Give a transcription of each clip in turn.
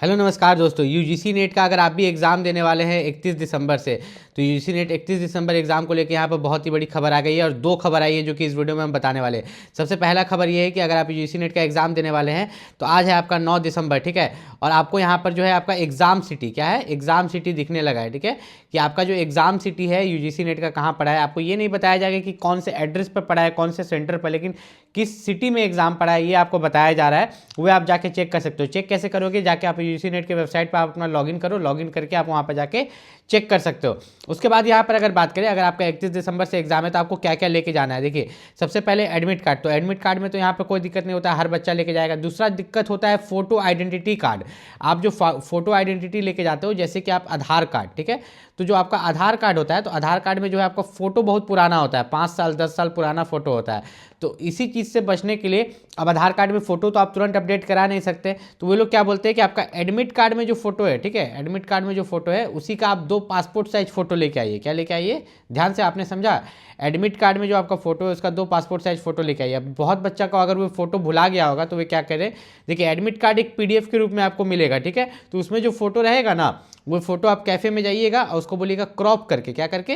Hello नमस्कार दोस्तों। UGC net का अगर आप भी एग्ज़ाम देने वाले हैं 31 दिसंबर से, तो यूजीसी नेट 31 दिसंबर एग्ज़ाम को लेकर यहाँ पर बहुत ही बड़ी खबर आ गई है और दो खबर आई है जो कि इस वीडियो में हम बताने वाले हैं। सबसे पहला खबर ये है कि अगर आप यूजीसी नेट का एग्ज़ाम देने वाले हैं तो आज है आपका 9 दिसंबर, ठीक है। और आपको यहाँ पर जो है आपका एग्ज़ाम सिटी क्या है, एग्ज़ाम सिटी दिखने लगा है, ठीक है। कि आपका जो एग्ज़ाम सिटी है यूजीसी नेट का कहाँ पड़ा है, आपको ये नहीं बताया जाएगा कि कौन से एड्रेस पर पड़ा है, कौन से सेंटर पर, लेकिन किस सिटी में एग्ज़ाम पड़ा है ये आपको बताया जा रहा है। वो आप जाके चेक कर सकते हो। चेक कैसे करोगे, जाके आप यूजीसी नेट के वेबसाइट पर आप अपना लॉगिन करो, लॉगिन करके आप वहाँ पर जाके चेक कर सकते हो। उसके बाद यहाँ पर अगर बात करें, अगर आपका 31 दिसंबर से एग्जाम है तो आपको क्या क्या लेके जाना है। देखिए, सबसे पहले एडमिट कार्ड। तो एडमिट कार्ड में तो यहाँ पर कोई दिक्कत नहीं होता, हर बच्चा लेके जाएगा। दूसरा दिक्कत होता है फोटो आइडेंटिटी कार्ड। आप जो फोटो आइडेंटिटी लेके जाते हो, जैसे कि आप आधार कार्ड, ठीक है। तो जो आपका आधार कार्ड होता है, तो आधार कार्ड में जो है आपका फोटो बहुत पुराना होता है, 5 साल 10 साल पुराना फोटो होता है। तो इसी चीज़ से बचने के लिए, अब आधार कार्ड में फोटो तो आप तुरंत अपडेट करा नहीं सकते, तो वो लोग क्या बोलते हैं कि आपका एडमिट कार्ड में जो फोटो है, ठीक है, एडमिट कार्ड में जो फोटो है उसी का आप 2 पासपोर्ट साइज फोटो लेके आइए। क्या लेके आइए, ध्यान से आपने समझा। एडमिट कार्ड में जो आपका फोटो है उसका 2 पासपोर्ट साइज फोटो लेके आइए। अब बहुत बच्चा को अगर वो फोटो भुला गया होगा तो वे क्या करें, देखिए एडमिट कार्ड एक पीडीएफ के रूप में आपको मिलेगा, ठीक है। तो उसमें जो फोटो रहेगा ना, वो फोटो आप कैफे में जाइएगा और उसको बोलिएगा क्रॉप करके, क्या करके,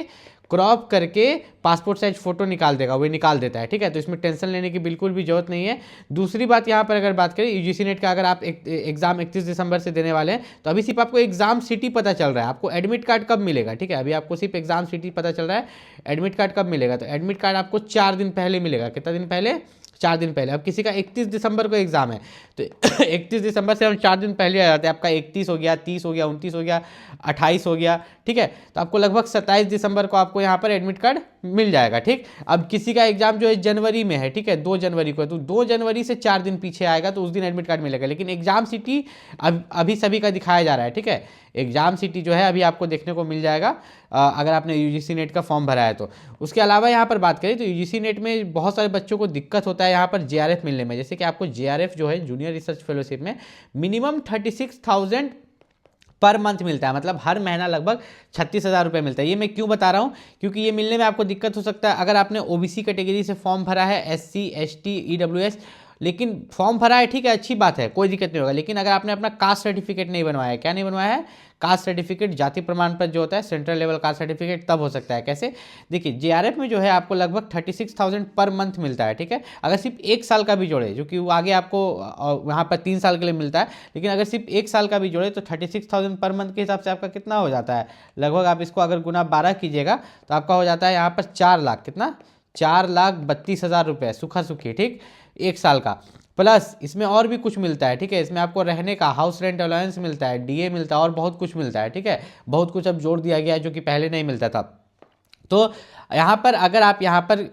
क्रॉप करके पासपोर्ट साइज फोटो निकाल देगा, वो निकाल देता है, ठीक है। तो इसमें टेंशन लेने की बिल्कुल भी जरूरत नहीं है। दूसरी बात यहाँ पर अगर बात करें यूजीसी नेट का, अगर आप एग्जाम 31 दिसंबर से देने वाले हैं तो अभी सिर्फ आपको एग्जाम सिटी पता चल रहा है, आपको एडमिट कार्ड कब मिलेगा, ठीक है। अभी आपको सिर्फ एग्जाम सिटी पता चल रहा है, एडमिट कार्ड कब मिलेगा। तो एडमिट कार्ड आपको 4 दिन पहले मिलेगा। कितना दिन पहले, 4 दिन पहले। अब किसी का 31 दिसंबर को एग्जाम है तो 31 दिसंबर से हम 4 दिन पहले आ जाते हैं। आपका 31 हो गया, 30 हो गया, 29 हो गया, 28 हो गया, ठीक है। तो आपको लगभग 27 दिसंबर को आपको यहाँ पर एडमिट कार्ड मिल जाएगा, ठीक। अब किसी का एग्जाम जो है जनवरी में है, ठीक है, 2 जनवरी को है, तो 2 जनवरी से 4 दिन पीछे आएगा तो उस दिन एडमिट कार्ड मिलेगा। लेकिन एग्जाम सिटी अभी सभी का दिखाया जा रहा है, ठीक है। एग्जाम सिटी जो है अभी आपको देखने को मिल जाएगा अगर आपने यूजीसी नेट का फॉर्म भरा है तो। उसके अलावा यहाँ पर बात करें तो यूजीसी नेट में बहुत सारे बच्चों को दिक्कत होता है यहाँ पर जेआरएफ मिलने में। जैसे कि आपको जेआरएफ जो है जूनियर रिसर्च फेलोशिप में मिनिमम 36,000 पर मंथ मिलता है, मतलब हर महीना लगभग 36,000 रुपये मिलता है। ये मैं क्यों बता रहा हूँ, क्योंकि ये मिलने में आपको दिक्कत हो सकता है अगर आपने ओबीसी कैटेगरी से फॉर्म भरा है, एससी एसटी ईडब्ल्यूएस, लेकिन फॉर्म भरा है, ठीक है, अच्छी बात है, कोई दिक्कत नहीं होगा। लेकिन अगर आपने अपना कास्ट सर्टिफिकेट नहीं बनवाया है, क्या नहीं बनवाया है, कास्ट सर्टिफिकेट, जाति प्रमाण पत्र जो होता है, सेंट्रल लेवल कास्ट सर्टिफिकेट, तब हो सकता है। कैसे, देखिए जेआरएफ में जो है आपको लगभग 36,000 पर मंथ मिलता है, ठीक है। अगर सिर्फ 1 साल का भी जोड़े, जो कि वो आगे आपको वहाँ पर 3 साल के लिए मिलता है, लेकिन अगर सिर्फ 1 साल का भी जोड़े तो 36,000 पर मंथ के हिसाब से आपका कितना हो जाता है, लगभग आप इसको अगर गुना 12 कीजिएगा तो आपका हो जाता है यहाँ पर 4 लाख, कितना, 4,32,000 रुपये सूखा सूखी, ठीक, 1 साल का। प्लस इसमें और भी कुछ मिलता है, ठीक है। इसमें आपको रहने का हाउस रेंट अलाउंस मिलता है, डीए मिलता है और बहुत कुछ मिलता है, ठीक है। बहुत कुछ अब जोड़ दिया गया है जो कि पहले नहीं मिलता था। तो यहाँ पर अगर आप यहाँ पर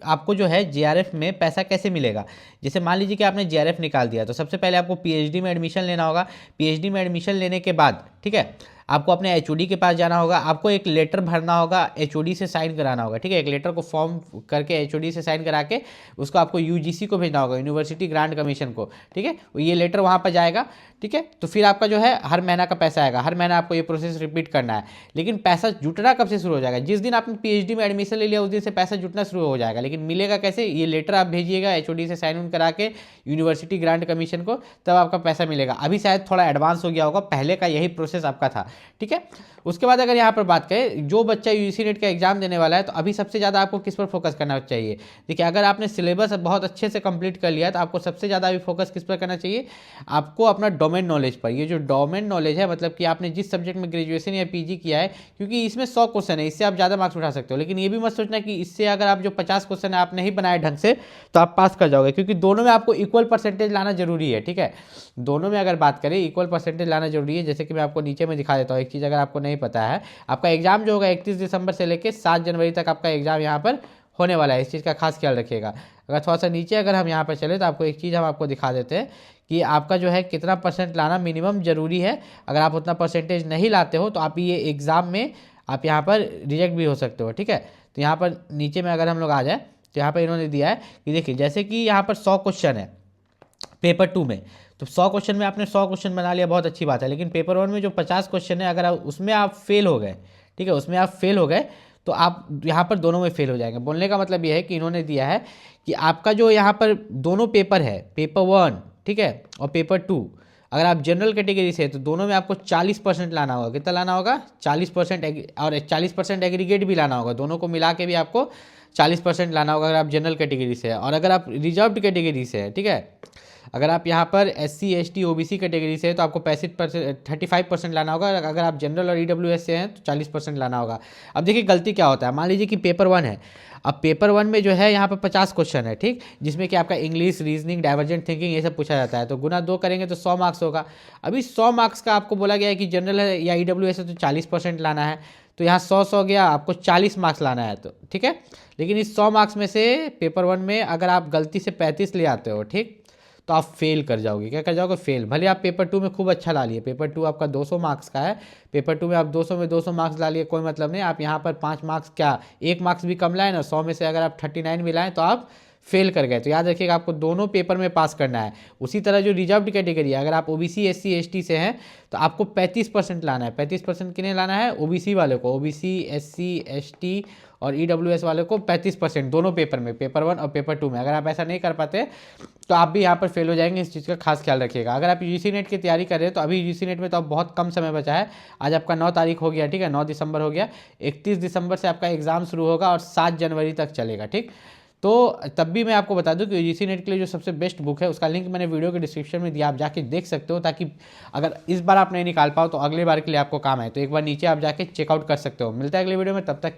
आपको जो है जेआरएफ में पैसा कैसे मिलेगा, जैसे मान लीजिए कि आपने जेआरएफ निकाल दिया तो सबसे पहले आपको पीएचडी में एडमिशन लेना होगा। पीएचडी में एडमिशन लेने के बाद, ठीक है, आपको अपने एचओडी के पास जाना होगा, आपको एक लेटर भरना होगा, एचओडी से साइन कराना होगा, ठीक है। एक लेटर को फॉर्म करके एचओडी से साइन करा के उसको आपको यूजीसी को भेजना होगा, यूनिवर्सिटी ग्रांट कमीशन को, ठीक है। ये लेटर वहाँ पर जाएगा, ठीक है। तो फिर आपका जो है हर महीना का पैसा आएगा, हर महीना आपको ये प्रोसेस रिपीट करना है। लेकिन पैसा जुटना कब से शुरू हो जाएगा, जिस दिन आपने पीएचडी में एडमिशन ले लिया उस दिन से पैसा जुटना शुरू हो जाएगा। लेकिन मिलेगा कैसे, ये लेटर आप भेजिएगा एचओडी से साइन करा के यूनिवर्सिटी ग्रांट कमीशन को, तब आपका पैसा मिलेगा। अभी शायद थोड़ा एडवांस हो गया होगा, पहले का यही प्रोसेस आपका था, ठीक है। उसके बाद अगर यहाँ पर बात करें, जो बच्चा यूजीसी नेट का एग्जाम देने वाला है तो अभी सबसे ज़्यादा आपको किस पर फोकस करना चाहिए। देखिए, अगर आपने सिलेबस बहुत अच्छे से कंप्लीट कर लिया तो आपको सबसे ज़्यादा अभी फोकस किस पर करना चाहिए, आपको अपना डोमेन नॉलेज पर। ये जो डोमेन नॉलेज है, मतलब कि आपने जिस सब्जेक्ट में ग्रेजुएशन या पीजी किया है, क्योंकि इसमें 100 क्वेश्चन है, इससे आप ज़्यादा मार्क्स उठा सकते हो। लेकिन ये भी मत सोचना कि इससे अगर आप जो 50 क्वेश्चन है आप नहीं बनाए ढंग से तो आप पास कर जाओगे, क्योंकि दोनों में आपको इक्वल परसेंटेज लाना जरूरी है, ठीक है। दोनों में अगर बात करें इक्वल परसेंटेज लाना जरूरी है। जैसे कि मैं आपको नीचे में दिखा देता हूँ एक चीज़, अगर आपको नहीं पता है, आपका एग्जाम जो होगा 31 दिसंबर से लेकर 7 जनवरी तक आपका एग्जाम यहाँ पर होने वाला है। इस चीज़ का खास ख्याल रखिएगा। अगर थोड़ा सा नीचे अगर हम यहाँ पर चले तो आपको एक चीज़ हम आपको दिखा देते हैं कि आपका जो है कितना परसेंट लाना मिनिमम जरूरी है। अगर आप उतना परसेंटेज नहीं लाते हो तो आप ये एग्ज़ाम में आप यहाँ पर रिजेक्ट भी हो सकते हो, ठीक है। तो यहाँ पर नीचे में अगर हम लोग आ जाए तो यहाँ पर इन्होंने दिया है कि देखिए, जैसे कि यहाँ पर 100 क्वेश्चन है पेपर 2 में, तो 100 क्वेश्चन में आपने 100 क्वेश्चन बना लिया, बहुत अच्छी बात है। लेकिन पेपर 1 में जो 50 क्वेश्चन है, अगर उसमें आप फेल हो गए, ठीक है, उसमें आप फेल हो गए तो आप यहाँ पर दोनों में फेल हो जाएंगे। बोलने का मतलब ये है कि इन्होंने दिया है कि आपका जो यहाँ पर दोनों पेपर है, पेपर 1, ठीक है, और पेपर 2, अगर आप जनरल कैटेगरी से है तो दोनों में आपको 40% लाना होगा। कितना लाना होगा? 40%, और 40% एग्रीगेट भी लाना होगा। दोनों को मिला के भी आपको 40% लाना होगा अगर आप जनरल कैटेगरी से है। और अगर आप रिजर्व्ड कैटेगरी से है, ठीक है, अगर आप यहाँ पर SC ST OBC कैटेगरी से है तो आपको 35% लाना होगा। अगर आप जनरल और EWS से हैं तो 40% लाना होगा। अब देखिए गलती क्या होता है, मान लीजिए कि पेपर 1 है। अब पेपर 1 में जो है यहाँ पर 50 क्वेश्चन है, ठीक, जिसमें कि आपका इंग्लिश, रीजनिंग, डाइवर्जेंट थिंकिंग ये सब पूछा जाता है। तो गुना 2 करेंगे तो 100 मार्क्स होगा। अभी 100 मार्क्स का आपको बोला गया है कि जनरल है या EWS है तो 40% लाना है। तो यहाँ 100 गया, आपको 40 मार्क्स लाना है, तो ठीक है। लेकिन इस 100 मार्क्स में से पेपर 1 में अगर आप गलती से 35 ले आते हो, ठीक, तो आप फेल कर जाओगे। क्या कर जाओगे? फेल। भले आप पेपर 2 में खूब अच्छा ला लिए, पेपर 2 आपका 200 मार्क्स का है, पेपर 2 में आप 200 में 200 मार्क्स ला लिए, कोई मतलब नहीं। आप यहाँ पर 5 मार्क्स क्या 1 मार्क्स भी कम लाए ना, 100 में से अगर आप 39 भी लाएँ तो आप फेल कर गए। तो याद रखिएगा आपको दोनों पेपर में पास करना है। उसी तरह जो रिजर्व्ड कैटेगरी है, अगर आप OBC SC ST से हैं तो आपको 35% लाना है। 35% किन्हें लाना है? OBC वाले को। OBC SC ST और EWS वाले को 35% दोनों पेपर में, पेपर 1 और पेपर 2 में। अगर आप ऐसा नहीं कर पाते तो आप भी यहाँ पर फेल हो जाएंगे। इस चीज़ का खास ख्याल रखिएगा। अगर आप UGC नेट की तैयारी कर रहे हैं तो अभी UGC नेट में तो अब बहुत कम समय बचा है। आज आपका 9 तारीख हो गया, ठीक है, 9 दिसंबर हो गया। 31 दिसंबर से आपका एग्जाम शुरू होगा और 7 जनवरी तक चलेगा, ठीक। तो तब भी मैं आपको बता दूं कि UGC नेट के लिए जो सबसे बेस्ट बुक है उसका लिंक मैंने वीडियो के डिस्क्रिप्शन में दिया, आप जाके देख सकते हो, ताकि अगर इस बार आप नहीं निकाल पाओ तो अगले बार के लिए आपको काम आए। तो एक बार नीचे आप जाके चेकआउट कर सकते हो। मिलता है अगले वीडियो में, तब तक